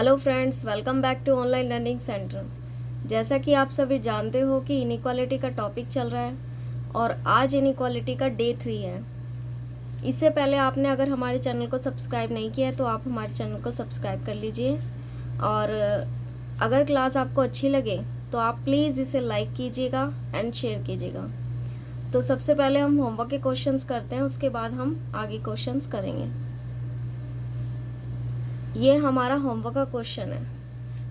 Hello friends, welcome back to online learning centre. जैसा कि आप सभी जानते हो कि इनइक्वालिटी का टॉपिक चल रहा है और आज इनइक्वालिटी का डे 3 है। इससे पहले आपने अगर हमारे चैनल को सब्सक्राइब नहीं किया है तो आप हमारे चैनल को सब्सक्राइब कर लीजिए और अगर क्लास आपको अच्छी लगे तो आप प्लीज़ इसे लाइक कीजिएगा एंड शेयर कीजिएगा। तो सबसे पहले हम होमवर्क के क्वेश्चंस करते हैं, उसके बाद हम आगे क्वेश्चंस करेंगे। ये हमारा होमवर्क का क्वेश्चन है,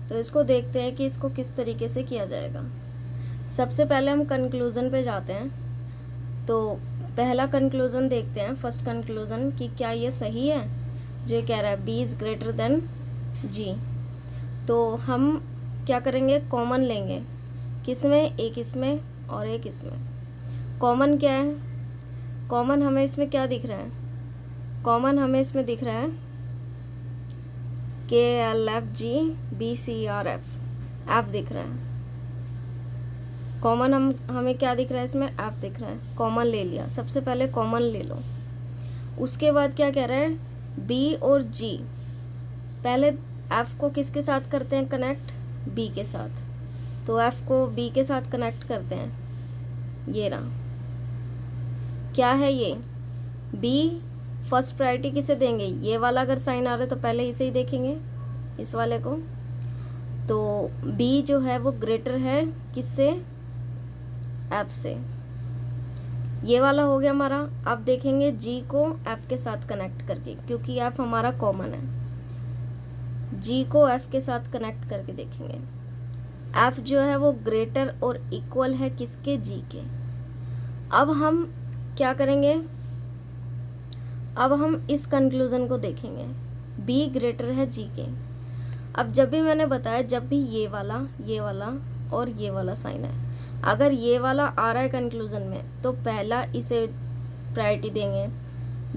तो इसको देखते हैं कि इसको किस तरीके से किया जाएगा। सबसे पहले हम कंक्लूज़न पे जाते हैं। तो पहला कंक्लूज़न देखते हैं, फर्स्ट कंक्लूज़न कि क्या ये सही है जो ये कह रहा है बी इज़ ग्रेटर देन जी। तो हम क्या करेंगे, कॉमन लेंगे। किसमें? एक इसमें और एक इसमें। कॉमन क्या है? कॉमन हमें इसमें क्या दिख रहा है? कॉमन हमें इसमें दिख रहा है KLFG BCRF, एफ दिख रहा है। कॉमन हमें क्या दिख रहा है इसमें? एफ दिख रहा है। कॉमन ले लिया, सबसे पहले कॉमन ले लो। उसके बाद क्या कह रहा है? बी और जी। पहले एफ को किसके साथ करते हैं कनेक्ट? बी के साथ। तो एफ को बी के साथ कनेक्ट करते हैं। ये रहा, क्या है ये? बी फर्स्ट प्रायोरिटी किसे देंगे? ये वाला अगर साइन आ रहा है तो पहले इसे ही देखेंगे, इस वाले को। तो बी जो है वो ग्रेटर है किससे? एफ से। ये वाला हो गया हमारा। अब देखेंगे जी को एफ के साथ कनेक्ट करके, क्योंकि एफ हमारा कॉमन है। जी को एफ के साथ कनेक्ट करके देखेंगे। एफ जो है वो ग्रेटर और इक्वल है किसके? जी के। अब हम क्या करेंगे? अब हम इस कंक्लूज़न को देखेंगे, बी ग्रेटर है जी के। अब जब भी मैंने बताया, जब भी ये वाला और ये वाला साइन है, अगर ये वाला आ रहा है कंक्लूज़न में तो पहला इसे प्रायोरिटी देंगे।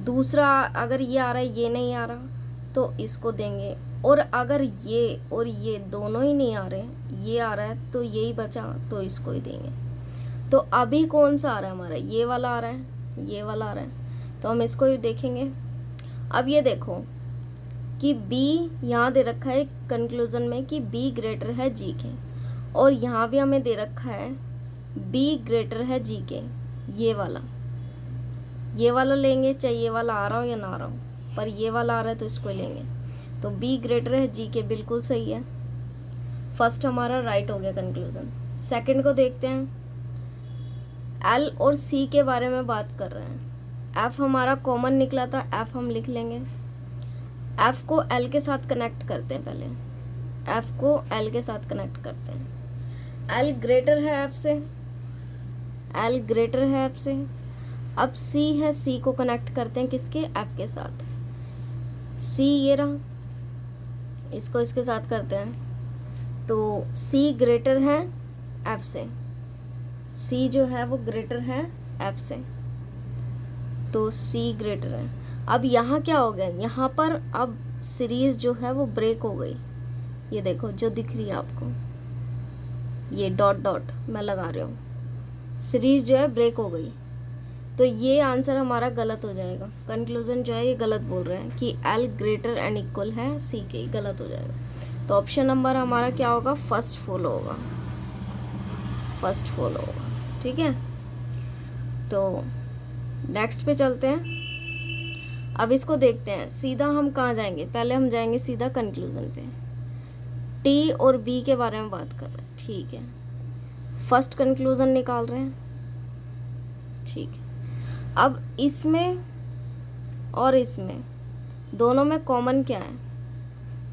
दूसरा अगर ये आ रहा है, ये नहीं आ रहा तो इसको देंगे। और अगर ये और ये दोनों ही नहीं आ रहे, ये आ रहा है तो यही बचा तो इसको ही देंगे। तो अभी कौन सा आ रहा है हमारा? ये वाला आ रहा है, ये वाला आ रहा है, तो हम इसको ही देखेंगे। अब ये देखो कि B यहाँ दे रखा है कंक्लूज़न में कि B ग्रेटर है G के, और यहाँ भी हमें दे रखा है B ग्रेटर है G के। ये वाला लेंगे, चाहे ये वाला आ रहा हो या ना आ रहा हो, पर ये वाला आ रहा है तो इसको लेंगे। तो B ग्रेटर है G के, बिल्कुल सही है। फर्स्ट हमारा राइट हो गया कंक्लूज़न। सेकंड को देखते हैं। L और C के बारे में बात कर रहे हैं। एफ हमारा कॉमन निकला था, एफ हम लिख लेंगे। एफ को एल के साथ कनेक्ट करते हैं। पहले एफ को एल के साथ कनेक्ट करते हैं। एल ग्रेटर है एफ से, एल ग्रेटर है एफ से। अब सी है, सी को कनेक्ट करते हैं किसके? एफ के साथ। सी ये रहा, इसको इसके साथ करते हैं। तो सी ग्रेटर है एफ से, सी जो है वो ग्रेटर है एफ से, तो C ग्रेटर है। अब यहाँ क्या हो गया? यहाँ पर अब सीरीज जो है वो ब्रेक हो गई। ये देखो जो दिख रही है आपको, ये डॉट डॉट मैं लगा रही हूँ, सीरीज जो है ब्रेक हो गई। तो ये आंसर हमारा गलत हो जाएगा। कंक्लूजन जो है ये गलत बोल रहे हैं कि L ग्रेटर एंड इक्वल है C के, गलत हो जाएगा। तो ऑप्शन नंबर हमारा क्या होगा? फर्स्ट फॉलो होगा, फर्स्ट फॉलो होगा। ठीक है, तो नेक्स्ट पे चलते हैं। अब इसको देखते हैं, सीधा हम कहाँ जाएंगे? पहले हम जाएंगे सीधा कंक्लूज़न पे। टी और बी के बारे में बात कर रहे हैं, ठीक है। फर्स्ट कंक्लूज़न निकाल रहे हैं, ठीक है। अब इसमें और इसमें दोनों में कॉमन क्या है?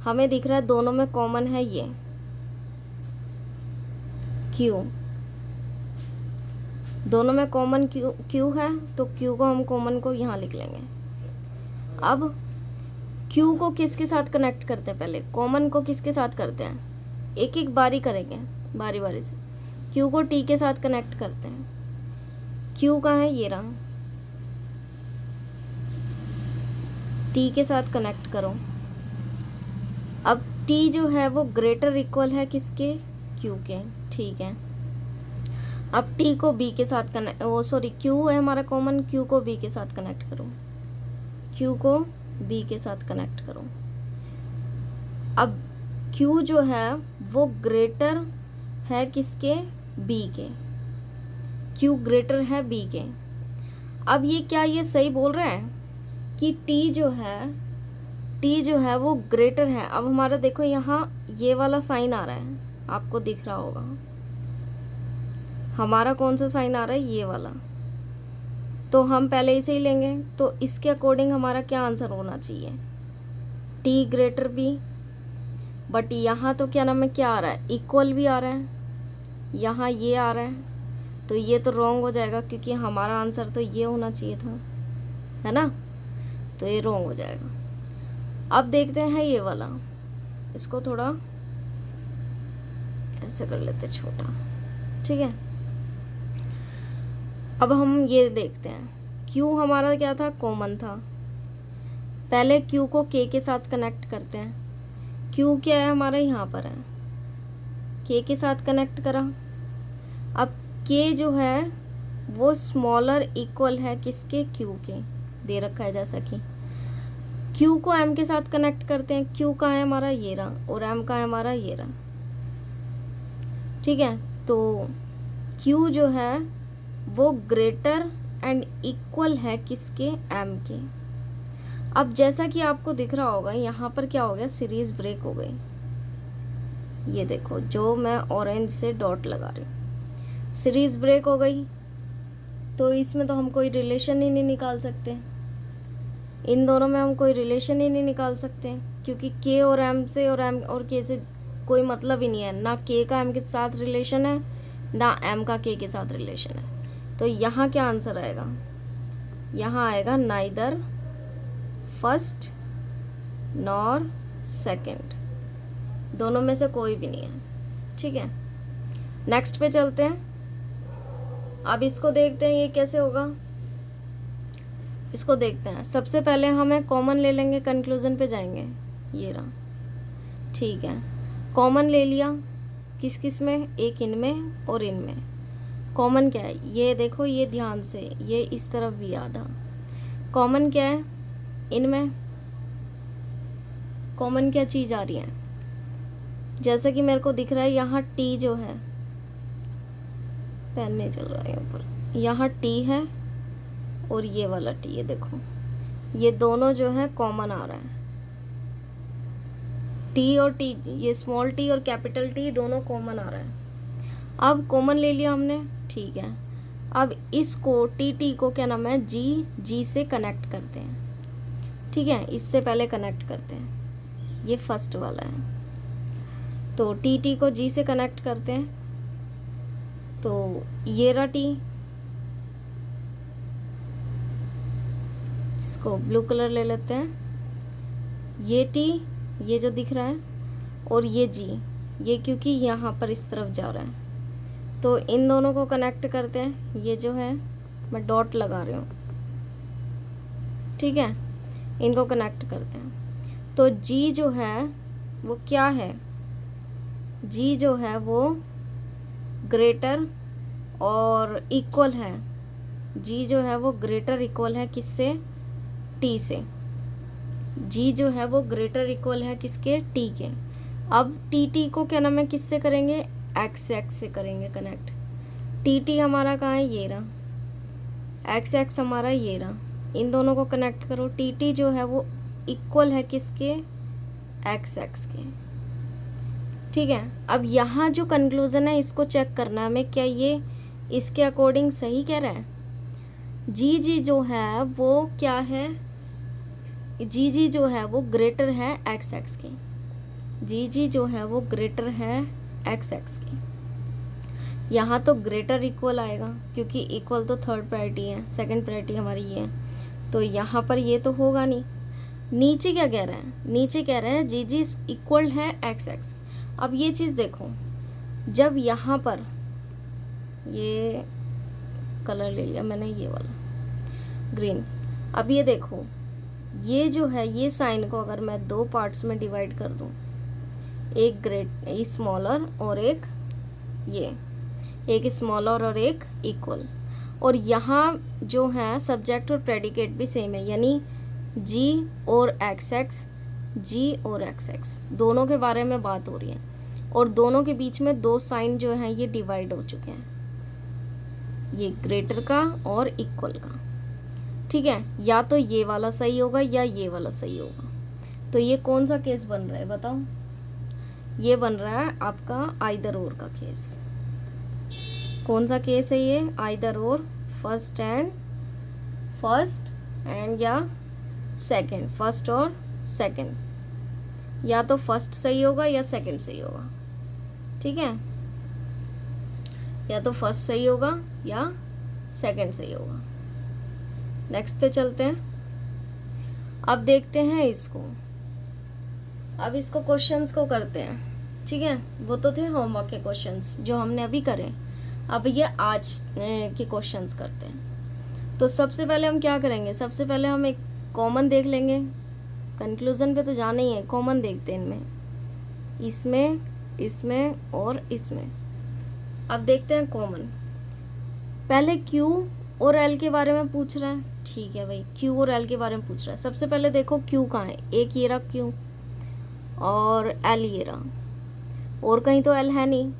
हमें दिख रहा है दोनों में कॉमन है ये क्यू। दोनों में कॉमन क्यू है, तो क्यू को हम कॉमन को यहाँ लिख लेंगे। अब क्यू को किसके साथ कनेक्ट करते हैं? पहले कॉमन को किसके साथ करते हैं? एक एक बारी करेंगे, बारी बारी से। क्यू को टी के साथ कनेक्ट करते हैं। क्यू कहाँ है? ये रहा, टी के साथ कनेक्ट करो। अब टी जो है वो ग्रेटर इक्वल है किसके? क्यू के, ठीक है। अब टी को बी के साथ कनेक्ट, क्यू है हमारा कॉमन, क्यू को बी के साथ कनेक्ट करो, क्यू को बी के साथ कनेक्ट करो। अब Q जो है वो ग्रेटर है किसके, B के, Q ग्रेटर है B के। अब ये क्या ये सही बोल रहा है कि T जो है वो ग्रेटर है। अब हमारा देखो यहाँ ये वाला साइन आ रहा है, आपको दिख रहा होगा, हमारा कौन सा साइन आ रहा है, ये वाला। तो हम पहले इसे ही लेंगे, तो इसके अकॉर्डिंग हमारा क्या आंसर होना चाहिए, T ग्रेटर B। बट यहाँ तो क्या नाम है, क्या आ रहा है, इक्वल भी आ रहा है, यहाँ ये आ रहा है, तो ये तो रॉन्ग हो जाएगा क्योंकि हमारा आंसर तो ये होना चाहिए था, है ना, तो ये रॉन्ग हो जाएगा। अब देखते हैं ये वाला, इसको थोड़ा ऐसे कर लेते छोटा, ठीक है। अब हम ये देखते हैं, Q हमारा क्या था, कॉमन था। पहले Q को K के साथ कनेक्ट करते हैं। Q क्या है हमारा, यहाँ पर है, K के साथ कनेक्ट करा। अब K जो है वो स्मॉलर इक्वल है किसके, Q के, दे रखा है जैसा कि। Q को M के साथ कनेक्ट करते हैं। Q का है हमारा ये रहा, और M का है हमारा ये रहा, ठीक है। तो Q जो है वो ग्रेटर एंड इक्वल है किसके, M के। अब जैसा कि आपको दिख रहा होगा यहाँ पर क्या हो गया, सीरीज ब्रेक हो गई। ये देखो जो मैं ऑरेंज से डॉट लगा रही हूँ, सीरीज ब्रेक हो गई। तो इसमें तो हम कोई रिलेशन ही नहीं निकाल सकते, इन दोनों में हम कोई रिलेशन ही नहीं निकाल सकते, क्योंकि K और M से और M और K से कोई मतलब ही नहीं है। ना K का M के साथ रिलेशन है, ना M का K के साथ रिलेशन है। तो यहाँ क्या आंसर आएगा, यहाँ आएगा नाइदर फर्स्ट नॉर सेकंड, दोनों में से कोई भी नहीं है, ठीक है। नेक्स्ट पे चलते हैं। अब इसको देखते हैं ये कैसे होगा, इसको देखते हैं। सबसे पहले हमें कॉमन ले लेंगे, कंक्लूजन पे जाएंगे, ये रहा, ठीक है। कॉमन ले लिया, किस किस में, एक इनमें और इनमें। कॉमन क्या है, ये देखो, ये ध्यान से, ये इस तरफ भी आधा। कॉमन क्या है इनमें, कॉमन क्या चीज़ आ रही है, जैसा कि मेरे को दिख रहा है यहाँ T जो है, पेन नहीं चल रहा है ऊपर, यहाँ T है और ये वाला T है, देखो ये दोनों जो है कॉमन आ रहा है। T और T, ये स्मॉल t और कैपिटल T दोनों कॉमन आ रहा है। अब कॉमन ले लिया हमने, ठीक है। अब इसको TT को क्या नाम है, G से कनेक्ट करते हैं, ठीक है। इससे पहले कनेक्ट करते हैं, ये फर्स्ट वाला है, तो TT को G से कनेक्ट करते हैं। तो ये रहा T, इसको ब्लू कलर ले लेते हैं। ये T, ये जो दिख रहा है, और ये G, ये क्योंकि यहाँ पर इस तरफ जा रहा है, तो इन दोनों को कनेक्ट करते हैं। ये जो है मैं डॉट लगा रही हूँ, ठीक है, इनको कनेक्ट करते हैं। तो G जो है वो क्या है, G जो है वो ग्रेटर और इक्वल है, G जो है वो ग्रेटर इक्वल है किससे, T से। G जो है वो ग्रेटर इक्वल है किसके, T के। अब TT को क्या नाम है, किससे करेंगे, X से करेंगे कनेक्ट। TT हमारा कहाँ है, ये रहा, XX हमारा ये रहा, इन दोनों को कनेक्ट करो। TT जो है वो इक्वल है किसके, XX के, ठीक है। अब यहाँ जो कंक्लूजन है इसको चेक करना है हमें, क्या ये इसके अकॉर्डिंग सही कह रहा है। G जो है वो क्या है, G जो है वो ग्रेटर है XX के, G जो है वो ग्रेटर है XX के। यहाँ तो ग्रेटर इक्वल आएगा क्योंकि इक्वल तो थर्ड प्रायोरिटी है, सेकंड प्रायोरिटी हमारी ये है, तो यहाँ पर ये तो होगा नहीं। नीचे क्या कह रहा है, नीचे कह रहा है G इक्वल है XX। अब ये चीज़ देखो, जब यहाँ पर ये कलर ले लिया मैंने, ये वाला ग्रीन। अब ये देखो, ये जो है ये साइन को अगर मैं दो पार्ट्स में डिवाइड कर दूँ, एक स्मॉलर और एक ये, एक स्मॉलर और एक इक्वल, और यहाँ जो है सब्जेक्ट और प्रेडिकेट भी सेम है, यानी G और XX जी और एक्स एक्स दोनों के बारे में बात हो रही है, और दोनों के बीच में दो साइन जो हैं ये डिवाइड हो चुके हैं, ये ग्रेटर का और इक्वल का। ठीक है, या तो ये वाला सही होगा या ये वाला सही होगा। तो ये कौन सा केस बन रहा है बताओ? ये बन रहा है आपका आइदर और का केस। कौन सा केस है ये? आइदर और, फर्स्ट एंड या सेकंड, फर्स्ट और सेकंड, या तो फर्स्ट सही होगा या सेकंड सही होगा। ठीक है, या तो फर्स्ट सही होगा या सेकंड सही होगा। नेक्स्ट पे चलते हैं। अब देखते हैं इसको, अब इसको क्वेश्चंस को करते हैं। ठीक है, वो तो थे होमवर्क के क्वेश्चंस जो हमने अभी करे, अब ये आज के क्वेश्चंस करते हैं। तो सबसे पहले हम क्या करेंगे? सबसे पहले हम एक कॉमन देख लेंगे, कंक्लूजन पे तो जाना ही है, कॉमन देखते हैं इनमें, इसमें और इसमें। अब देखते हैं कॉमन। पहले क्यू और एल के बारे में पूछ रहा है। ठीक है भाई, क्यू और एल के बारे में पूछ रहा है। सबसे पहले देखो क्यू कहाँ है, एक ये रहा क्यू और एल ये रहा, और कहीं तो एल है नहीं।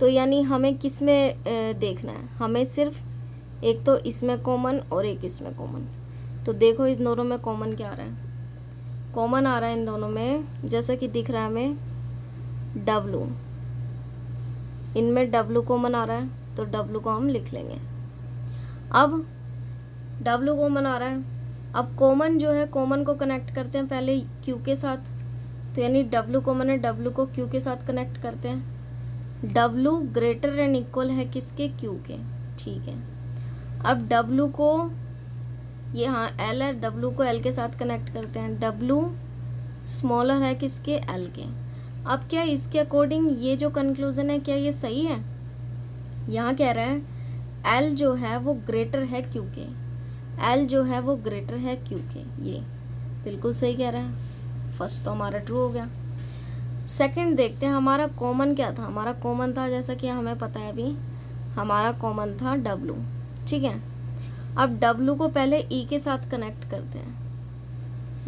तो यानी हमें किस में देखना है? हमें सिर्फ एक तो इसमें कॉमन और एक इसमें कॉमन। तो देखो इन दोनों में कॉमन क्या आ रहा है? कॉमन आ रहा है इन दोनों में, जैसा कि दिख रहा है हमें डब्लू, इनमें डब्लू कॉमन आ रहा है, तो डब्लू को हम लिख लेंगे। अब डब्लू कॉमन आ रहा है, अब कॉमन जो है, कॉमन को कनेक्ट करते हैं पहले क्यू के साथ, तो यानी डब्लू कॉमन है, डब्लू को क्यू के साथ कनेक्ट करते हैं। डब्लू ग्रेटर एंड इक्वल है किसके? क्यू के। ठीक है, अब डब्लू को, ये हाँ एल है, डब्लू को एल के साथ कनेक्ट करते हैं। डब्लू स्मॉलर है किसके? एल के। अब क्या इसके अकॉर्डिंग ये जो कंक्लूजन है क्या ये सही है? यहाँ कह रहा है एल जो है वो ग्रेटर है क्यू के, एल जो है वो ग्रेटर है क्यू के। ये बिल्कुल सही कह रहा है, फर्स्ट तो हमारा ट्रू हो गया। सेकंड देखते हैं, हमारा कॉमन क्या था? हमारा कॉमन था, जैसा कि हमें पता है अभी, हमारा कॉमन था डब्लू। ठीक है, अब डब्लू को पहले ई के साथ कनेक्ट करते हैं,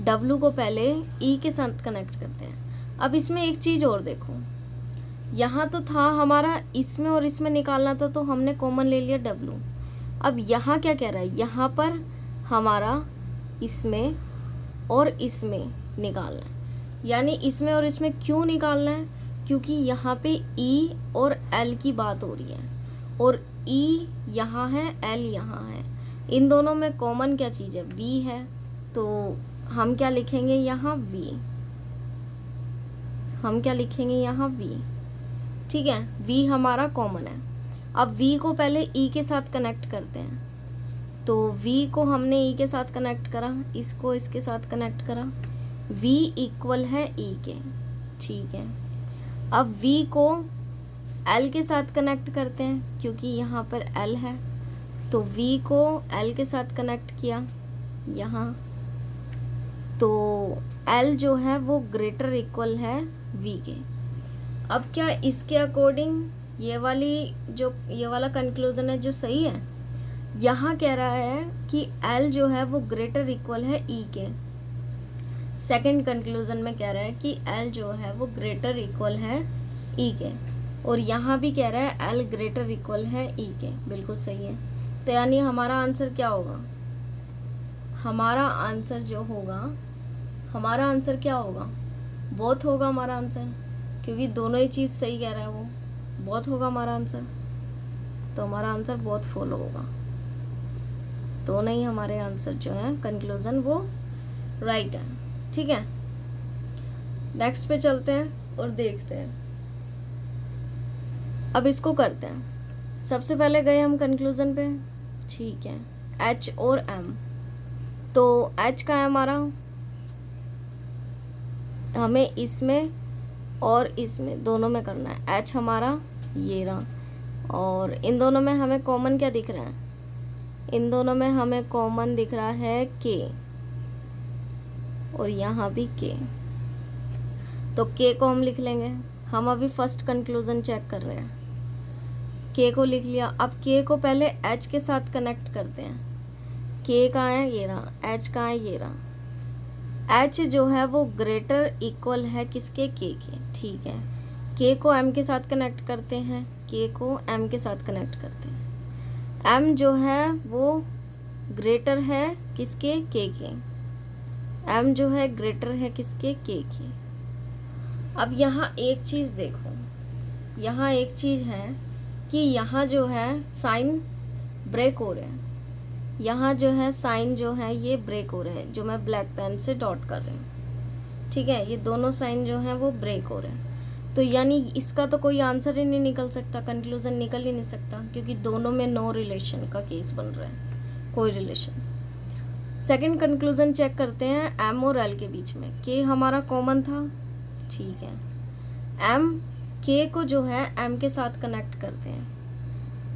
डब्लू को पहले ई के साथ कनेक्ट करते हैं। अब इसमें एक चीज़ और देखो, यहाँ तो था हमारा इसमें और इसमें निकालना था, तो हमने कॉमन ले लिया डब्लू। अब यहाँ क्या कह रहा है? यहाँ पर हमारा इसमें और इसमें निकालना है, यानी इसमें और इसमें क्यों निकालना है? क्योंकि यहाँ पे ई और एल की बात हो रही है, और ई यहाँ है, एल यहाँ है, इन दोनों में कॉमन क्या चीज़ है? वी है। तो हम क्या लिखेंगे यहाँ? वी। हम क्या लिखेंगे यहाँ? वी। ठीक है, वी हमारा कॉमन है। अब वी को पहले ई के साथ कनेक्ट करते हैं, तो वी को हमने ई के साथ कनेक्ट करा, इसको इसके साथ कनेक्ट करा, वी इक्वल है ई के। ठीक है, अब वी को एल के साथ कनेक्ट करते हैं, क्योंकि यहाँ पर एल है, तो वी को एल के साथ कनेक्ट किया यहाँ, तो एल जो है वो ग्रेटर इक्वल है वी के। अब क्या इसके अकॉर्डिंग ये वाला कंक्लूजन है जो सही है? यहाँ कह रहा है कि एल जो है वो ग्रेटर इक्वल है ई के। सेकंड कंक्लूजन में कह रहा है कि एल जो है वो ग्रेटर इक्वल है ई के, और यहाँ भी कह रहा है एल ग्रेटर इक्वल है ई के। बिल्कुल सही है। तो यानी हमारा आंसर क्या होगा? हमारा आंसर जो होगा, हमारा आंसर क्या होगा? बोथ होगा हमारा आंसर, क्योंकि दोनों ही चीज़ सही कह रहा है वो, बोथ होगा हमारा आंसर। तो हमारा आंसर बोथ फॉलो होगा, दोनों ही हमारे आंसर जो है कंक्लूजन वो राइट है। ठीक है, नेक्स्ट पे चलते हैं और देखते हैं। अब इसको करते हैं। सबसे पहले गए हम कंक्लूजन पे। ठीक है, एच और एम। तो एच का है हमारा, हमें इसमें और इसमें दोनों में करना है। एच हमारा ये रहा, और इन दोनों में हमें कॉमन क्या दिख रहा है? इन दोनों में हमें कॉमन दिख रहा है के, और यहाँ भी के। तो के को हम लिख लेंगे। हम अभी फर्स्ट कंक्लूजन चेक कर रहे हैं। के को लिख लिया। अब के को पहले एच के साथ कनेक्ट करते हैं। के कहाँ है? ये रहा। एच कहाँ है? ये रहा। एच जो है वो ग्रेटर इक्वल है किसके, के के, ठीक है। के को एम के साथ कनेक्ट करते हैं, के को एम के साथ कनेक्ट करते हैं। एम जो है वो ग्रेटर है किसके, के के। एम जो है ग्रेटर है किसके, के के। अब यहाँ एक चीज़ देखो, यहाँ एक चीज़ है कि यहाँ जो है साइन ब्रेक हो रहे हैं, यहाँ जो है साइन जो है ये ब्रेक हो रहे हैं, जो मैं ब्लैक पेन से डॉट कर रही हूँ, ठीक है। ये दोनों साइन जो हैं वो ब्रेक हो रहे हैं, तो यानी इसका तो कोई आंसर ही नहीं निकल सकता, कंक्लूजन निकल ही नहीं सकता, क्योंकि दोनों में नो रिलेशन का केस बन रहा है, कोई रिलेशन। सेकंड कंक्लूजन चेक करते हैं एम और एल के बीच में। के हमारा कॉमन था, ठीक है। एम के को जो है एम के साथ कनेक्ट करते हैं।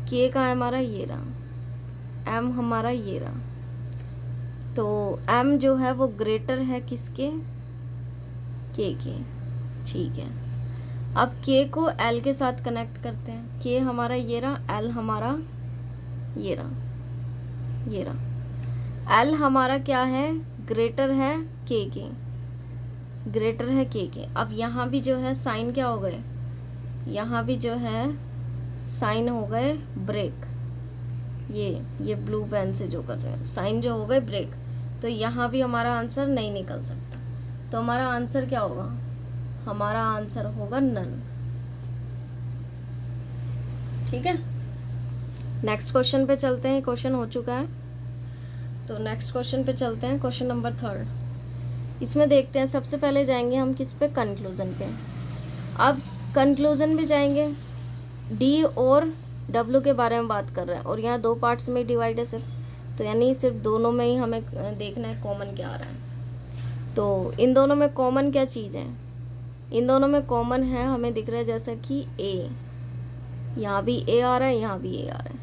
के का हमारा ये रहा, एम हमारा ये रहा, तो एम जो है वो ग्रेटर है किसके, के, ठीक है। अब के को एल के साथ कनेक्ट करते हैं। के हमारा ये रहा, एल हमारा ये रहा, ये रहा। एल हमारा क्या है, ग्रेटर है के, ग्रेटर है के। अब यहाँ भी जो है साइन क्या हो गए, यहाँ भी जो है साइन हो गए ब्रेक, ये ब्लू पेन से जो कर रहे हैं साइन जो हो गए ब्रेक, तो यहाँ भी हमारा आंसर नहीं निकल सकता। तो हमारा आंसर क्या होगा, हमारा आंसर होगा नन, ठीक है। नेक्स्ट क्वेश्चन पे चलते हैं, क्वेश्चन हो चुका है, तो नेक्स्ट क्वेश्चन पे चलते हैं, क्वेश्चन नंबर 3। इसमें देखते हैं, सबसे पहले जाएंगे हम किस पे, कंक्लूजन पे। अब कंक्लूजन भी जाएंगे, डी और डब्ल्यू के बारे में बात कर रहे हैं, और यहाँ 2 पार्ट्स में डिवाइड है सिर्फ, तो यानी सिर्फ दोनों में ही हमें देखना है कॉमन क्या आ रहा है। तो इन दोनों में कॉमन क्या चीज़ है, इन दोनों में कॉमन है, हमें दिख रहा है जैसा कि ए, यहाँ भी ए आ रहा है, यहाँ भी ए आ रहा है,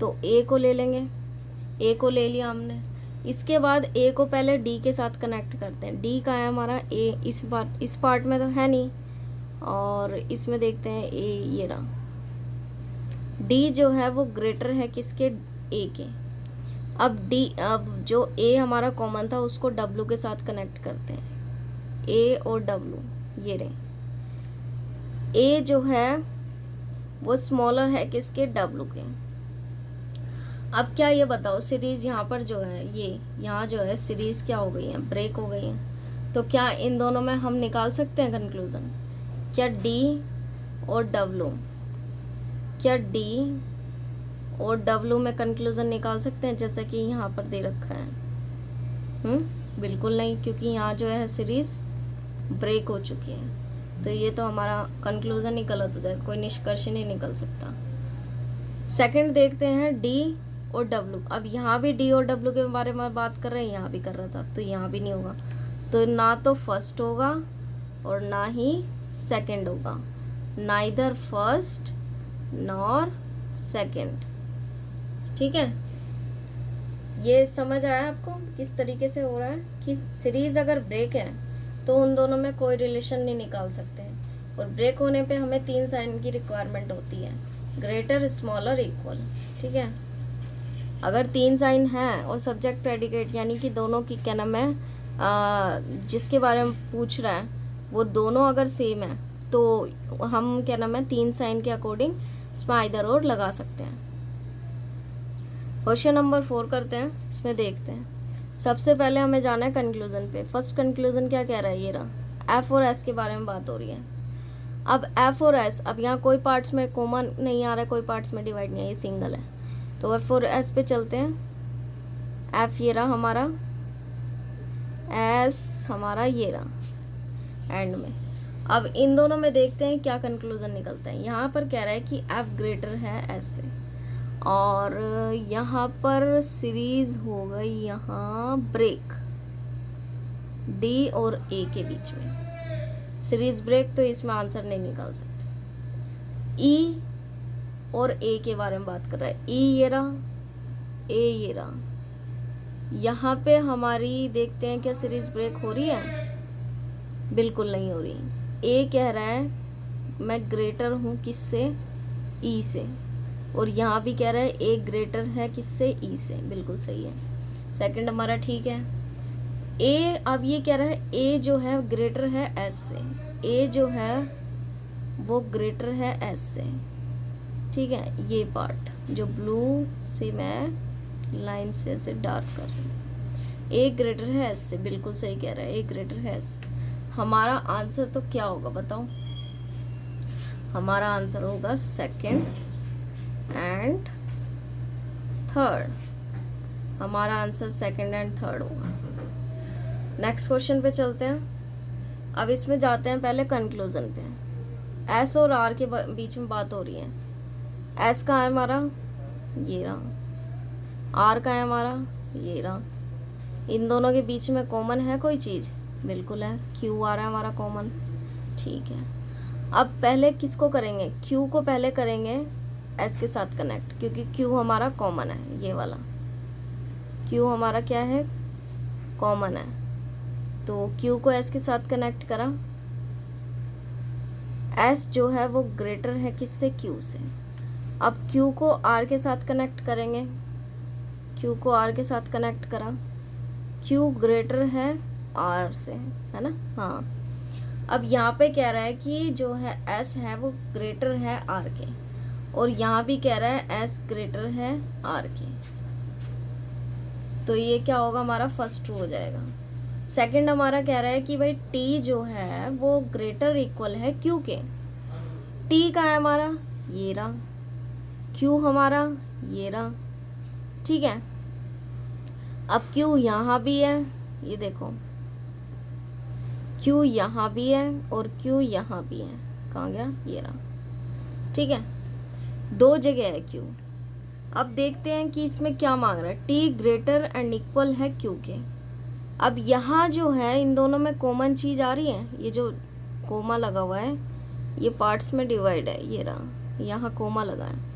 तो ए को ले लेंगे, ए को ले लिया हमने। इसके बाद ए को पहले डी के साथ कनेक्ट करते हैं। डी का है हमारा ए, इस पार्ट में तो है नहीं, और इसमें देखते हैं ए, ये रहा। डी जो है वो ग्रेटर है किसके, ए के। अब जो ए हमारा कॉमन था उसको डब्ल्यू के साथ कनेक्ट करते हैं, ए और डब्ल्यू, ये रहे। ए जो है वो स्मॉलर है किसके, डब्ल्यू के। अब क्या ये बताओ, सीरीज यहाँ पर जो है ये यहाँ जो है सीरीज क्या हो गई है, ब्रेक हो गई है, तो क्या इन दोनों में हम निकाल सकते हैं कंक्लूजन, क्या डी और डब्ल्यू, क्या डी और डब्ल्यू में कंक्लूजन निकाल सकते हैं जैसा कि यहाँ पर दे रखा है, बिल्कुल नहीं, क्योंकि यहाँ जो है सीरीज ब्रेक हो चुकी है, तो ये तो हमारा कंक्लूजन ही गलत हो जाएगा, कोई निष्कर्ष नहीं निकल सकता। सेकंड देखते हैं डी और डब्ल्यू। अब यहाँ भी डी और डब्ल्यू के बारे में बात कर रहे हैं, यहाँ भी कर रहा था, तो यहाँ भी नहीं होगा, तो ना तो फर्स्ट होगा और ना ही सेकंड होगा, नाइदर फर्स्ट नॉर सेकंड, ठीक है। ये समझ आया आपको किस तरीके से हो रहा है कि सीरीज अगर ब्रेक है तो उन दोनों में कोई रिलेशन नहीं निकाल सकते हैं, और ब्रेक होने पे हमें 3 साइन की रिक्वायरमेंट होती है, ग्रेटर, स्मॉलर, इक्वल, ठीक है। अगर 3 साइन है और सब्जेक्ट प्रेडिकेट यानी कि दोनों की क्या नाम है, जिसके बारे में पूछ रहा है वो दोनों अगर सेम है, तो हम क्या नाम है 3 साइन के अकॉर्डिंग उसमें आइदर और लगा सकते हैं। क्वेश्चन नंबर 4 करते हैं, इसमें देखते हैं। सबसे पहले हमें जाना है कंक्लूजन पे। फर्स्ट कंक्लूजन क्या कह रहा है, ये रहा, एफ और एस के बारे में बात हो रही है। अब एफ और एस, अब यहाँ कोई पार्ट्स में कॉमन नहीं आ रहा है, कोई पार्ट्स में डिवाइड नहीं है, ये सिंगल है, तो एफ और एस पे चलते हैं। एफ ये रहा हमारा, एस हमारा ये रहा एंड में। अब इन दोनों में देखते हैं क्या कंक्लूजन निकलता है। यहाँ पर कह रहा है कि एफ ग्रेटर है एस से, और यहाँ पर सीरीज हो गई यहाँ ब्रेक, डी और ए के बीच में सीरीज ब्रेक, तो इसमें आंसर नहीं निकाल सकते। ई और ए के बारे में बात कर रहा है, ई ये रहा, ए ये रहा, यहाँ पे हमारी देखते हैं क्या सीरीज ब्रेक हो रही है, बिल्कुल नहीं हो रही। ए कह रहा है मैं ग्रेटर हूँ किससे, ई से, और यहाँ भी कह रहा है ए ग्रेटर है किससे, ई से, बिल्कुल सही है। सेकंड हमारा ठीक है। ए, अब ये कह रहा है ए जो है ग्रेटर है एस से, ए जो है वो ग्रेटर है एस से, ठीक है। ये पार्ट जो ब्लू से मैं लाइन से ऐसे डार्क कर रही हूँ, ए ग्रेटर है एस से, बिल्कुल सही कह रहा है, ए ग्रेटर है एस। हमारा आंसर तो क्या होगा बताओ? हमारा आंसर होगा सेकंड एंड थर्ड। हमारा आंसर सेकंड एंड थर्ड होगा। नेक्स्ट क्वेश्चन पे चलते हैं। अब इसमें जाते हैं पहले कंक्लूजन पे। एस और आर के बीच में बात हो रही है। एस का है हमारा, ये रहा। आर का है हमारा, ये रहा। इन दोनों के बीच में कॉमन है कोई चीज़? बिल्कुल है, क्यू आ रहा है हमारा कॉमन, ठीक है। अब पहले किसको करेंगे? क्यू को पहले करेंगे एस के साथ कनेक्ट, क्योंकि क्यू हमारा कॉमन है, ये वाला क्यू हमारा क्या है? कॉमन है। तो क्यू को एस के साथ कनेक्ट करा। एस जो है वो ग्रेटर है किससे? क्यू से। अब क्यू को आर के साथ कनेक्ट करेंगे, क्यू को आर के साथ कनेक्ट करा। क्यू ग्रेटर है आर से, है ना? हाँ। अब यहाँ पे कह रहा है कि जो है एस है वो ग्रेटर है आर के, और यहाँ भी कह रहा है एस ग्रेटर है आर के। तो ये क्या होगा? हमारा फर्स्ट ट्रू हो जाएगा। सेकंड हमारा कह रहा है कि भाई टी जो है वो ग्रेटर इक्वल है क्यू के। टी का है हमारा, ये रहा। क्यू हमारा ये रहा, ठीक है। अब क्यू यहाँ भी है, ये देखो क्यू यहाँ भी है और क्यू यहाँ भी है। कहाँ गया? ये रहा, ठीक है। दो जगह है क्यू। अब देखते हैं कि इसमें क्या मांग रहा है। टी ग्रेटर एंड इक्वल है क्यू के। अब यहाँ जो है इन दोनों में कॉमन चीज़ आ रही है, ये जो कोमा लगा हुआ है ये पार्ट्स में डिवाइड है, ये रहा, यहाँ कोमा लगा है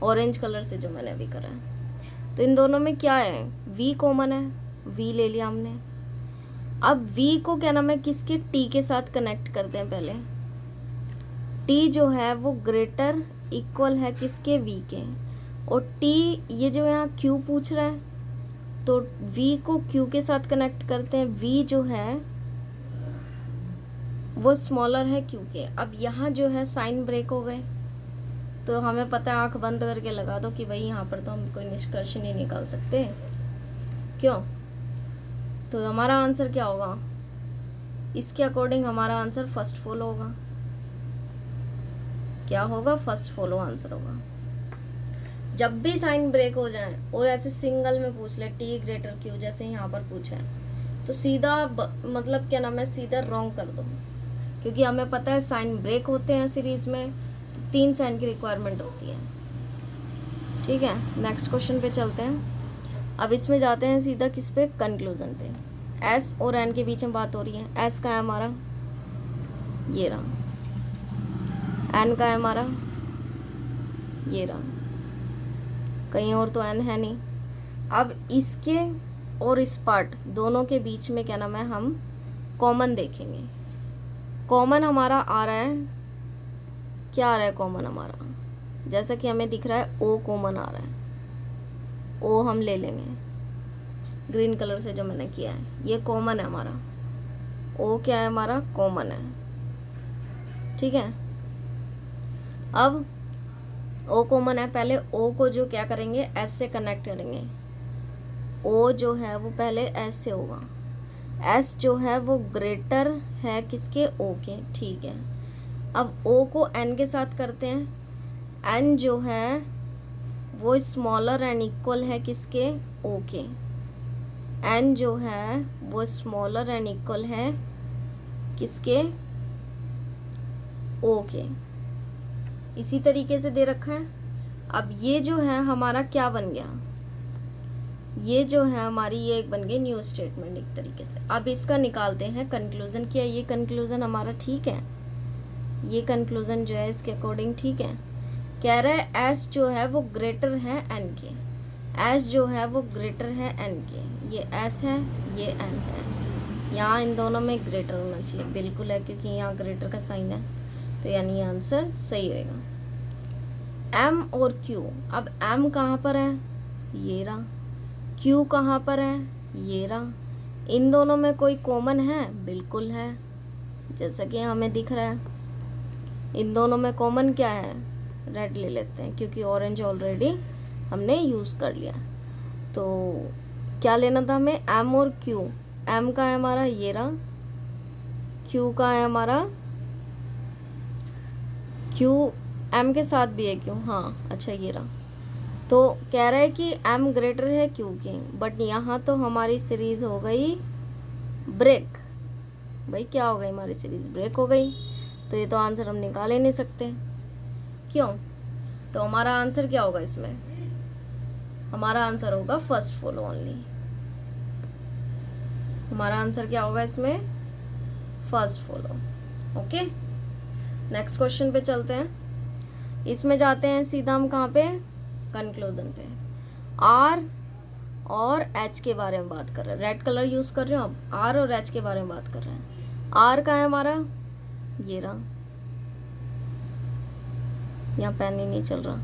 ऑरेंज कलर से जो मैंने अभी करा है। तो इन दोनों में क्या है? वी कॉमन है, वी ले लिया हमने। अब वी को क्या नाम है? किसके? टी के साथ कनेक्ट करते हैं पहले। टी जो है वो ग्रेटर इक्वल है किसके? वी के। और टी, ये जो यहाँ क्यू पूछ रहा है, तो v को q के साथ कनेक्ट करते हैं। v जो है वो स्मॉलर है q के। अब यहाँ जो है साइन ब्रेक हो गए, तो हमें पता है, आंख बंद करके लगा दो कि भाई यहाँ पर तो हम कोई निष्कर्ष नहीं निकाल सकते, क्यों? तो हमारा आंसर क्या होगा? इसके अकॉर्डिंग हमारा आंसर फर्स्ट फॉलो होगा। क्या होगा? फर्स्ट फॉलो आंसर होगा। जब भी साइन ब्रेक हो जाए और ऐसे सिंगल में पूछ ले टी ग्रेटर क्यू, जैसे यहाँ पर पूछा है, तो सीधा मतलब क्या नाम है, सीधा रॉन्ग कर दो, क्योंकि हमें पता है साइन ब्रेक होते हैं सीरीज में, तो 3 साइन की रिक्वायरमेंट होती है, ठीक है। नेक्स्ट क्वेश्चन पे चलते हैं। अब इसमें जाते हैं सीधा किस पे? कंक्लूजन पे। एस और एन के बीच में बात हो रही है। एस का है हमारा, ये रहा। एन का है हमारा, ये रहा। कहीं और तो एन है नहीं। अब इसके और इस पार्ट दोनों के बीच में क्या नाम है, हम कॉमन देखेंगे। कॉमन हमारा आ रहा है, क्या आ रहा है कॉमन हमारा? जैसा कि हमें दिख रहा है ओ कॉमन आ रहा है। ओ हम ले लेंगे ग्रीन कलर से जो मैंने किया है, ये कॉमन है हमारा। ओ क्या है हमारा? कॉमन है, ठीक है। अब ओ कॉमन है, पहले ओ को जो क्या करेंगे, एस से कनेक्ट करेंगे। ओ जो है वो पहले एस से होगा। एस जो है वो ग्रेटर है किसके? ओ के, ठीक है। अब ओ को एन के साथ करते हैं। एन जो है वो स्मॉलर एंड इक्वल है किसके? ओ के। एन जो है वो स्मॉलर एंड इक्वल है किसके? ओ के। इसी तरीके से दे रखा है। अब ये जो है हमारा क्या बन गया? ये जो है हमारी ये एक बन गई न्यू स्टेटमेंट एक तरीके से। अब इसका निकालते हैं कंक्लूजन। क्या ये कंक्लूजन हमारा ठीक है? ये कंक्लूजन जो है इसके अकॉर्डिंग ठीक है। कह रहा है एस जो है वो ग्रेटर है एन के। एस जो है वो ग्रेटर है एन के। ये एस है, ये एन है। यहाँ इन दोनों में ग्रेटर होना चाहिए, बिल्कुल है, क्योंकि यहाँ ग्रेटर का साइन है, तो यानी आंसर सही होएगा। एम और क्यू। अब एम कहाँ पर है? ये रहा। क्यू कहाँ पर है? ये रहा। इन दोनों में कोई कॉमन है? बिल्कुल है, जैसा कि हमें दिख रहा है। इन दोनों में कॉमन क्या है? रेड ले लेते हैं क्योंकि ऑरेंज ऑलरेडी हमने यूज़ कर लिया। तो क्या लेना था हमें? एम और क्यू। एम का है हमारा ये रहा, क्यू का है हमारा, क्यू एम के साथ भी है क्यू, हाँ अच्छा ये रहा। तो कह रहा है कि एम ग्रेटर है क्यू की, बट यहाँ तो हमारी सीरीज हो गई ब्रेक। भाई क्या हो गई? हमारी सीरीज ब्रेक हो गई, तो ये तो आंसर हम निकाल ही नहीं सकते। क्यों? तो हमारा आंसर क्या होगा इसमें? हमारा आंसर होगा फर्स्ट फॉलो ओनली। हमारा आंसर क्या होगा इसमें? First follow. Okay, next question पे चलते हैं। इसमें जाते हैं सीधा हम कहाँ पे? कंक्लूजन पे। आर और एच के बारे में बात कर रहे हैं, रेड कलर यूज कर रहे हो आप। आर और एच के बारे में बात कर रहे हैं। आर का है हमारा ये रहा, यहाँ पेन ही नहीं चल रहा,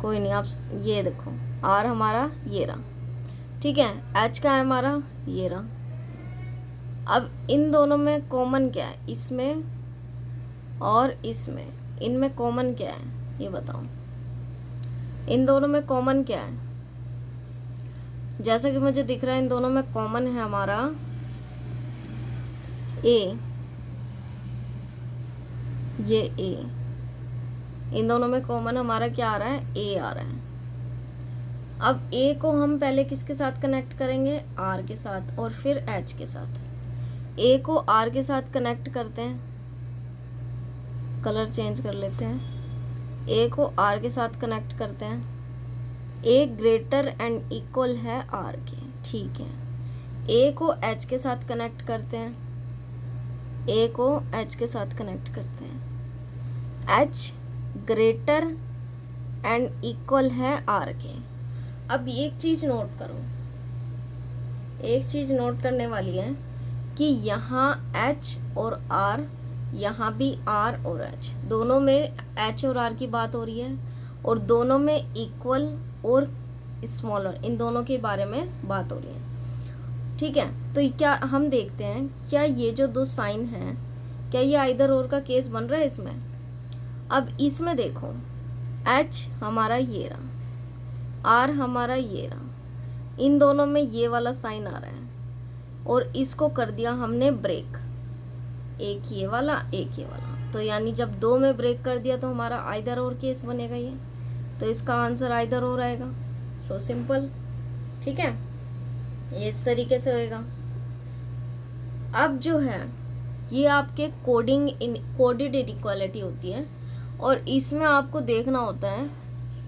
कोई नहीं, आप ये देखो, आर हमारा ये रहा, ठीक है। एच का है हमारा ये रहा। अब इन दोनों में कॉमन क्या है? इसमें और इसमें, इनमें कॉमन क्या है ये बताओ। इन दोनों में कॉमन क्या है? जैसा कि मुझे दिख रहा है इन दोनों में कॉमन है हमारा ए, ये ए। इन दोनों में कॉमन हमारा क्या आ रहा है? ए आ रहा है। अब ए को हम पहले किसके साथ कनेक्ट करेंगे? आर के साथ, और फिर एच के साथ। ए को आर के साथ कनेक्ट करते हैं, कलर चेंज कर लेते हैं। ए को आर के साथ कनेक्ट करते हैं। ए ग्रेटर एंड इक्वल है आर के, ठीक है। ए को एच के साथ कनेक्ट करते हैं। ए को एच के साथ कनेक्ट करते हैं। एच ग्रेटर एंड इक्वल है आर के। अब एक चीज़ नोट करो, एक चीज़ नोट करने वाली है कि यहाँ एच और आर, यहाँ भी आर और एच, दोनों में एच और आर की बात हो रही है, और दोनों में इक्वल और स्मॉलर, इन दोनों के बारे में बात हो रही है, ठीक है। तो क्या हम देखते हैं, क्या ये जो दो साइन हैं, क्या ये आइदर और का केस बन रहा है इसमें? अब इसमें देखो, एच हमारा ये रहा, आर हमारा ये रहा, इन दोनों में ये वाला साइन आ रहा है, और इसको कर दिया हमने ब्रेक, एक ये वाला एक ये वाला। तो यानी जब दो में ब्रेक कर दिया तो हमारा आइदर और केस बनेगा ये, तो इसका आंसर आइदर और आएगा। सो सिंपल, ठीक है, ये इस तरीके से होएगा। अब जो है ये आपके कोडेड इनइक्वालिटी होती है, और इसमें आपको देखना होता है,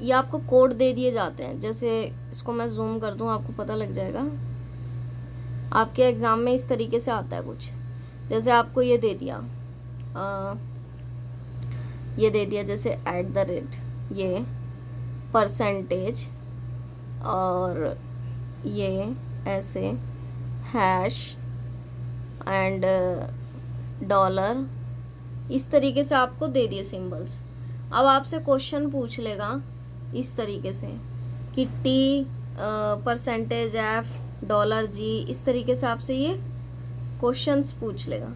ये आपको कोड दे दिए जाते हैं। जैसे इसको मैं जूम कर दूं, आपको पता लग जाएगा। आपके एग्ज़ाम में इस तरीके से आता है कुछ, जैसे आपको ये दे दिया, ये दे दिया जैसे @ ये परसेंटेज, और ये ऐसे हैश एंड डॉलर, इस तरीके से आपको दे दिए सिंबल्स। अब आपसे क्वेश्चन पूछ लेगा इस तरीके से कि टी परसेंटेज एफ $G, इस तरीके से आपसे ये क्वेश्चंस पूछ लेगा।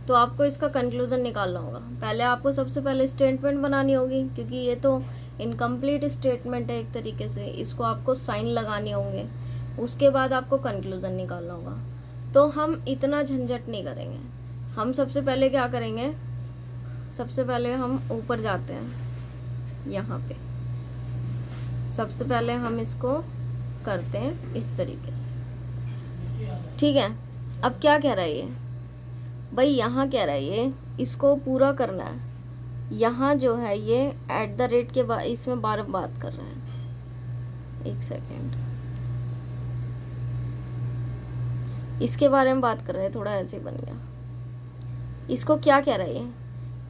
तो आपको इसका कंक्लूजन निकालना होगा। पहले आपको सबसे पहले स्टेटमेंट बनानी होगी, क्योंकि ये तो इनकम्प्लीट स्टेटमेंट है एक तरीके से, इसको आपको साइन लगाने होंगे। उसके बाद आपको कंक्लूजन निकालना होगा। तो हम इतना झंझट नहीं करेंगे। हम सबसे पहले क्या करेंगे, सबसे पहले हम ऊपर जाते हैं, यहाँ पे सबसे पहले हम इसको करते हैं इस तरीके से, ठीक है। अब क्या कह रहा है ये भाई, यहाँ कह रहा है ये इसको पूरा करना है। यहाँ जो है ये @ के बाद इसमें बार बात कर रहा है, एक सेकेंड, इसके बारे में बात कर रहे हैं, थोड़ा ऐसे बन गया। इसको क्या कह रहा है ये,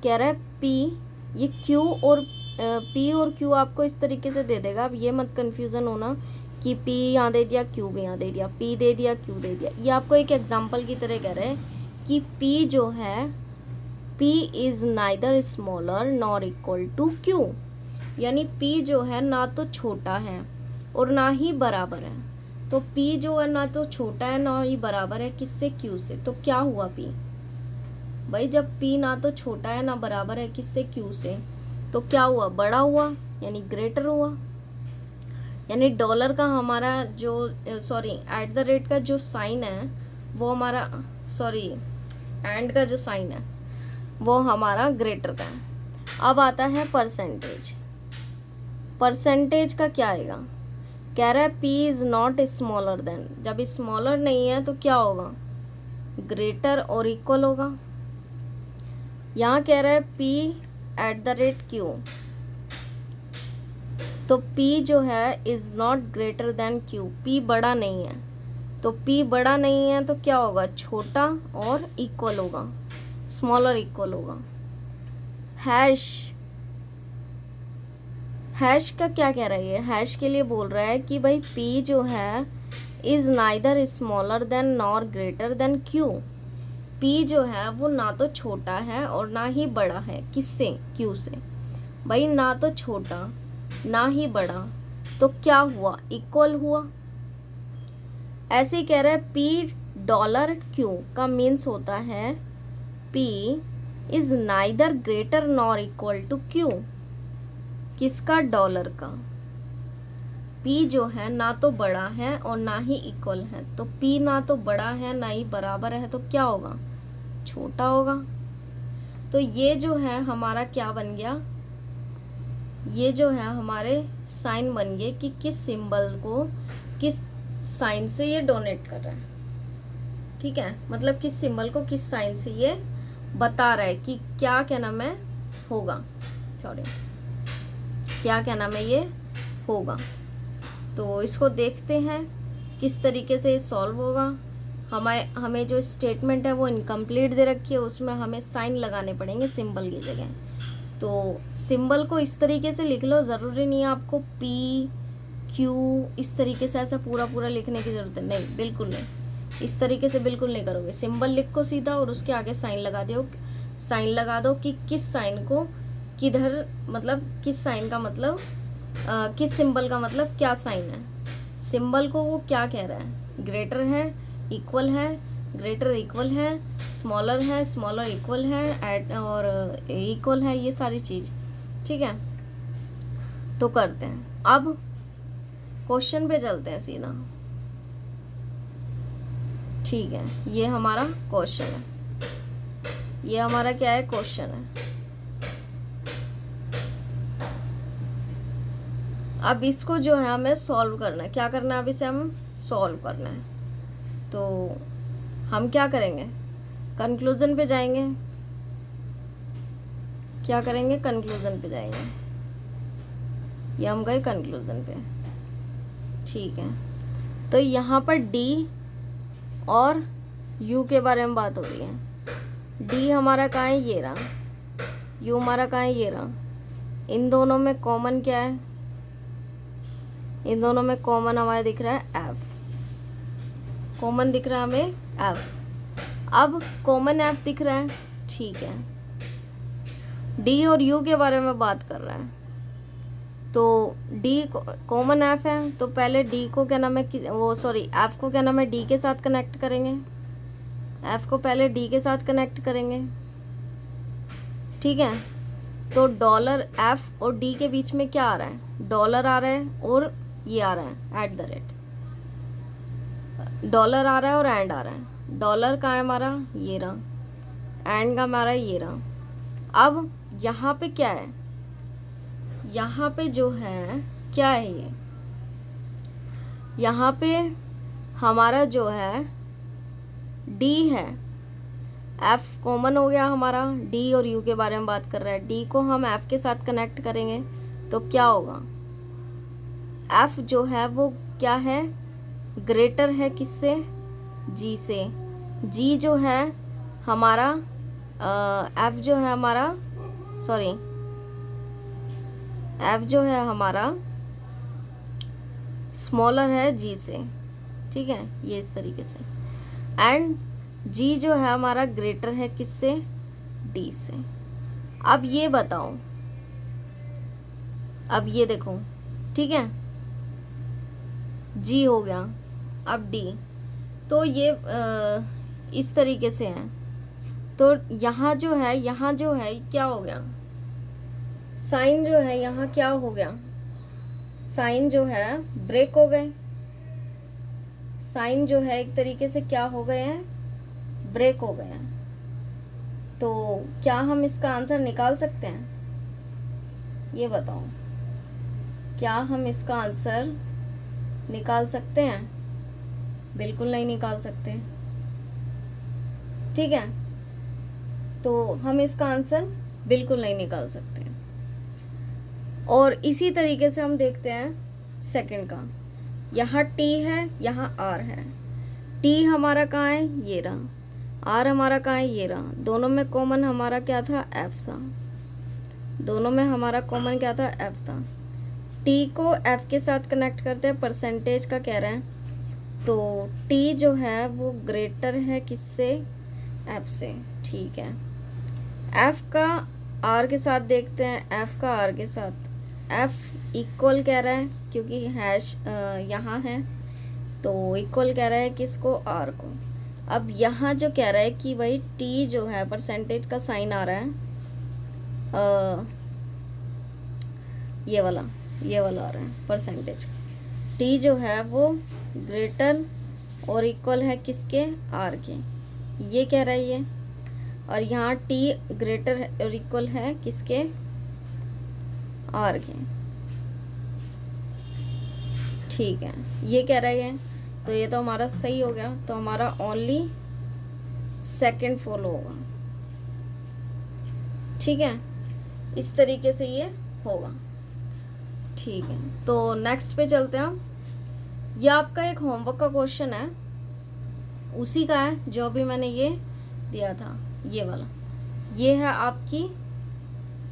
कह रहा है पी, ये क्यू और पी और क्यू आपको इस तरीके से दे देगा। अब ये मत कन्फ्यूज़न होना कि पी यहाँ दे दिया, क्यू भी यहाँ दे दिया, पी दे दिया, क्यू दे दिया। ये आपको एक एग्जांपल की तरह कह रहे हैं कि पी जो है, P is neither smaller nor equal to Q, यानी पी जो है ना तो छोटा है और ना ही बराबर है। तो P जो है ना तो छोटा है ना ही बराबर है किससे, Q से। तो क्या हुआ P भाई, जब P ना तो छोटा है ना बराबर है किससे, Q से, तो क्या हुआ, बड़ा हुआ, यानी ग्रेटर हुआ। यानी डॉलर का हमारा जो सॉरी एट द रेट का जो साइन है वो हमारा, सॉरी एंड का जो साइन है वो हमारा ग्रेटर का है। अब आता है परसेंटेज। परसेंटेज का क्या आएगा, कह रहा है P is not smaller than, जब स्मॉलर नहीं है तो क्या होगा, ग्रेटर और इक्वल होगा। यहाँ कह रहा है P at the rate Q, तो P जो है is not greater than Q, P बड़ा नहीं है, तो P बड़ा नहीं है तो क्या होगा, छोटा और इक्वल होगा, स्मॉलर इक्वल होगा। हैश, हैश का क्या कह रहा है, ये हैश के लिए बोल रहा है कि भाई P जो है is neither smaller than nor greater than Q, P जो है वो ना तो छोटा है और ना ही बड़ा है किससे, Q से। भाई ना तो छोटा ना ही बड़ा, तो क्या हुआ, इक्वल हुआ। ऐसे ही कह रहा है P डॉलर Q का मीन्स होता है P is neither greater nor equal to Q, किसका, डॉलर का। P जो है ना तो बड़ा है और ना ही इक्वल है, तो P ना तो बड़ा है ना ही बराबर है, तो क्या होगा, छोटा होगा। तो ये जो है हमारा क्या बन गया, ये जो है हमारे साइन बन गए कि किस सिंबल को किस साइन से ये डोनेट कर रहा है। ठीक है, मतलब किस सिंबल को किस साइन से ये बता रहा है कि क्या क्या नाम है होगा, सॉरी क्या क्या नाम है ये होगा। तो इसको देखते हैं किस तरीके से सॉल्व होगा। हमें जो स्टेटमेंट है वो इनकम्प्लीट दे रखी है, उसमें हमें साइन लगाने पड़ेंगे सिंबल की जगह। तो सिंबल को इस तरीके से लिख लो, ज़रूरी नहीं है आपको P Q इस तरीके से ऐसा पूरा पूरा लिखने की ज़रूरत है, नहीं बिल्कुल नहीं, इस तरीके से बिल्कुल नहीं करोगे। सिंबल लिखो सीधा और उसके आगे साइन लगा दो, साइन लगा दो कि किस साइन को किधर, मतलब किस साइन का मतलब किस सिंबल का मतलब क्या साइन है। सिंबल को वो क्या कह रहा है, ग्रेटर है, इक्वल है, ग्रेटर इक्वल है, स्मॉलर है, स्मॉलर इक्वल है, एट और इक्वल है, ये सारी चीज़। ठीक है, तो करते हैं अब क्वेश्चन पे चलते हैं सीधा। ठीक है, ये हमारा क्वेश्चन है, ये हमारा क्या है, क्वेश्चन है। अब इसको जो है हमें सॉल्व करना है, क्या करना है, अब इसे हम सॉल्व करना है। तो हम क्या करेंगे, कंक्लूजन पे जाएंगे। क्या करेंगे, कंक्लूजन पे जाएंगे। ये हम गए कंक्लूजन पे। ठीक है, तो यहाँ पर D और U के बारे में बात हो रही है। D हमारा कहाँ है, ये रहा, U हमारा कहाँ है, ये रहा। इन दोनों में कॉमन क्या है, इन दोनों में कॉमन हमारा दिख रहा है F, कॉमन दिख रहा है हमें F। अब कॉमन F दिख रहा है, ठीक है। D और U के बारे में बात कर रहा है, तो D कॉमन F है, तो पहले D को क्या नाम है, वो सॉरी F को क्या नाम है, D के साथ कनेक्ट करेंगे। F को पहले D के साथ कनेक्ट करेंगे। ठीक है, तो डॉलर F और D के बीच में क्या आ रहा है, डॉलर आ रहा है और ये आ रहा है एट द रेट, डॉलर आ रहा है और एंड आ रहा है। डॉलर का है हमारा, ये रहा, एंड का हमारा ये रहा। अब यहाँ पे क्या है, यहाँ पे जो है क्या है, ये यहाँ पे हमारा जो है D है, F कॉमन हो गया हमारा, D और U के बारे में बात कर रहा है। D को हम F के साथ कनेक्ट करेंगे तो क्या होगा, F जो है वो क्या है, ग्रेटर है किससे, G से। G जो है हमारा F जो है हमारा सॉरी F जो है हमारा स्मॉलर है G से। ठीक है, ये इस तरीके से। एंड G जो है हमारा ग्रेटर है किससे, D से। अब ये बताओ, अब ये देखो, ठीक है, G हो गया, अब डी, तो ये इस तरीके से है। तो यहाँ जो है क्या हो गया, साइन जो है यहाँ क्या हो गया, साइन जो है ब्रेक हो गए, साइन जो है एक तरीके से क्या हो गए हैं, ब्रेक हो गए हैं। तो क्या हम इसका आंसर निकाल सकते हैं, ये बताओ, क्या हम इसका आंसर निकाल सकते हैं? बिल्कुल नहीं निकाल सकते। ठीक है, तो हम इसका आंसर बिल्कुल नहीं निकाल सकते। और इसी तरीके से हम देखते हैं सेकंड का, यहाँ टी है, यहाँ आर है। टी हमारा कहाँ है, ये रहा, आर हमारा कहाँ है, ये रहा। दोनों में कॉमन हमारा क्या था, एफ था। दोनों में हमारा कॉमन क्या था, एफ था। टी को एफ के साथ कनेक्ट करते हैं, परसेंटेज का कह रहे हैं। तो टी जो है वो ग्रेटर है किससे, एफ से। ठीक है, एफ का आर के साथ देखते हैं, एफ का आर के साथ, एफ इक्वल कह रहा है क्योंकि हैश यहाँ है, तो इक्वल कह रहा है किसको, आर को। अब यहाँ जो कह रहा है कि भाई टी जो है परसेंटेज का साइन आ रहा है, ये वाला आ रहा है परसेंटेज। टी जो है वो ग्रेटर और इक्वल है किसके, आर के, ये कह रहा है ये। और यहाँ टी ग्रेटर और इक्वल है किसके, आर के। ठीक है, ये कह रहा है, तो ये तो हमारा सही हो गया। तो हमारा ओनली सेकंड फॉलो होगा। ठीक है, इस तरीके से ये होगा। ठीक है, तो नेक्स्ट पे चलते हैं हम। ये आपका एक होमवर्क का क्वेश्चन है, उसी का है जो भी मैंने ये दिया था, ये वाला। ये है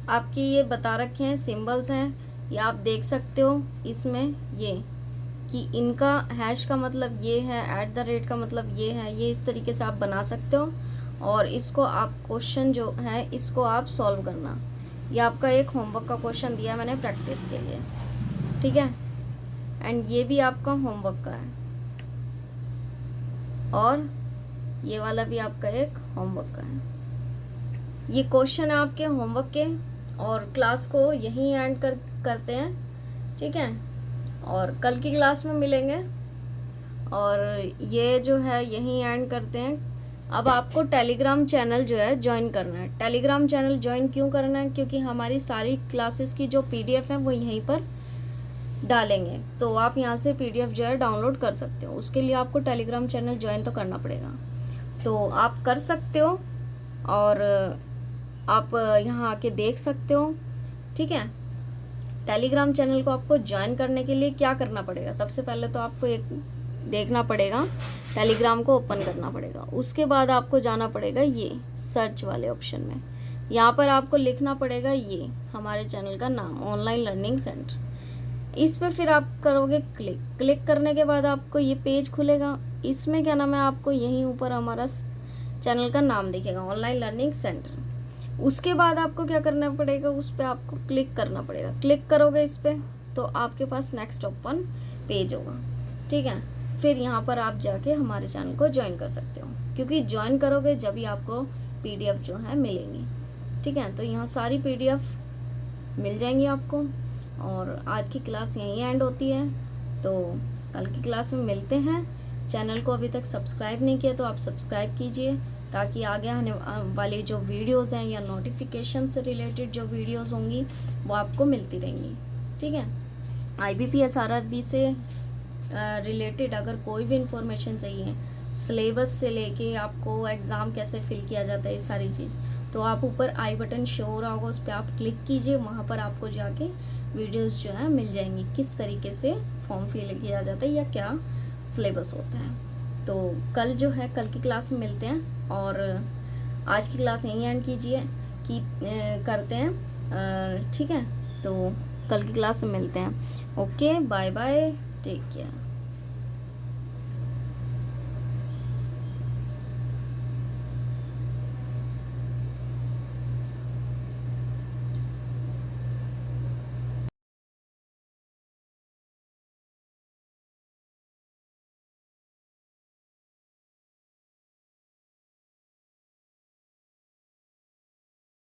आपकी ये बता रखे हैं, सिंबल्स हैं, ये आप देख सकते हो इसमें, ये कि इनका हैश का मतलब ये है, एट द रेट का मतलब ये है। ये इस तरीके से आप बना सकते हो और इसको आप क्वेश्चन जो है इसको आप सॉल्व करना। ये आपका एक होमवर्क का क्वेश्चन दिया मैंने प्रैक्टिस के लिए। ठीक है, एंड ये भी आपका होमवर्क का है और ये वाला भी आपका एक होमवर्क का है। ये क्वेश्चन है आपके होमवर्क के, और क्लास को यहीं एंड करते हैं। ठीक है, और कल की क्लास में मिलेंगे, और ये जो है यहीं एंड करते हैं। अब आपको टेलीग्राम चैनल जो है ज्वाइन करना है। टेलीग्राम चैनल ज्वाइन क्यों करना है, क्योंकि हमारी सारी क्लासेस की जो पीडीएफ है वो यहीं पर डालेंगे, तो आप यहाँ से पीडीएफ जो है डाउनलोड कर सकते हो। उसके लिए आपको टेलीग्राम चैनल ज्वाइन तो करना पड़ेगा, तो आप कर सकते हो और आप यहाँ आके देख सकते हो। ठीक है, टेलीग्राम चैनल को आपको ज्वाइन करने के लिए क्या करना पड़ेगा, सबसे पहले तो आपको एक देखना पड़ेगा, टेलीग्राम को ओपन करना पड़ेगा। उसके बाद आपको जाना पड़ेगा ये सर्च वाले ऑप्शन में, यहाँ पर आपको लिखना पड़ेगा ये हमारे चैनल का नाम, ऑनलाइन लर्निंग सेंटर। इस पे फिर आप करोगे क्लिक करने के बाद आपको ये पेज खुलेगा। इसमें क्या नाम है, आपको यहीं ऊपर हमारा चैनल का नाम दिखेगा, ऑनलाइन लर्निंग सेंटर। उसके बाद आपको क्या करना पड़ेगा, उस पर आपको क्लिक करना पड़ेगा। क्लिक करोगे इस पर तो आपके पास नेक्स्ट ओपन पेज होगा। ठीक है, फिर यहाँ पर आप जाके हमारे चैनल को ज्वाइन कर सकते हो, क्योंकि ज्वाइन करोगे जब ही आपको पीडीएफ जो है मिलेंगी। ठीक है, तो यहाँ सारी पीडीएफ मिल जाएंगी आपको। और आज की क्लास यहीं एंड होती है, तो कल की क्लास में मिलते हैं। चैनल को अभी तक सब्सक्राइब नहीं किया तो आप सब्सक्राइब कीजिए, ताकि आगे आने वाली जो वीडियोस हैं या नोटिफिकेशन से रिलेटेड जो वीडियोस होंगी वो आपको मिलती रहेंगी। ठीक है, IBP SRRB से रिलेटेड अगर कोई भी इंफॉर्मेशन चाहिए, सिलेबस से लेके आपको एग्ज़ाम कैसे फिल किया जाता है, ये सारी चीज़, तो आप ऊपर आई बटन शो हो रहा होगा, उस पर आप क्लिक कीजिए। वहाँ पर आपको जाके वीडियोस जो है मिल जाएंगी, किस तरीके से फॉर्म फिल किया जाता है या क्या सिलेबस होता है। तो कल जो है, कल की क्लास में मिलते हैं, और आज की क्लास यहीं एंड करते हैं। ठीक है, तो कल की क्लास में मिलते हैं। Okay, bye bye, take care.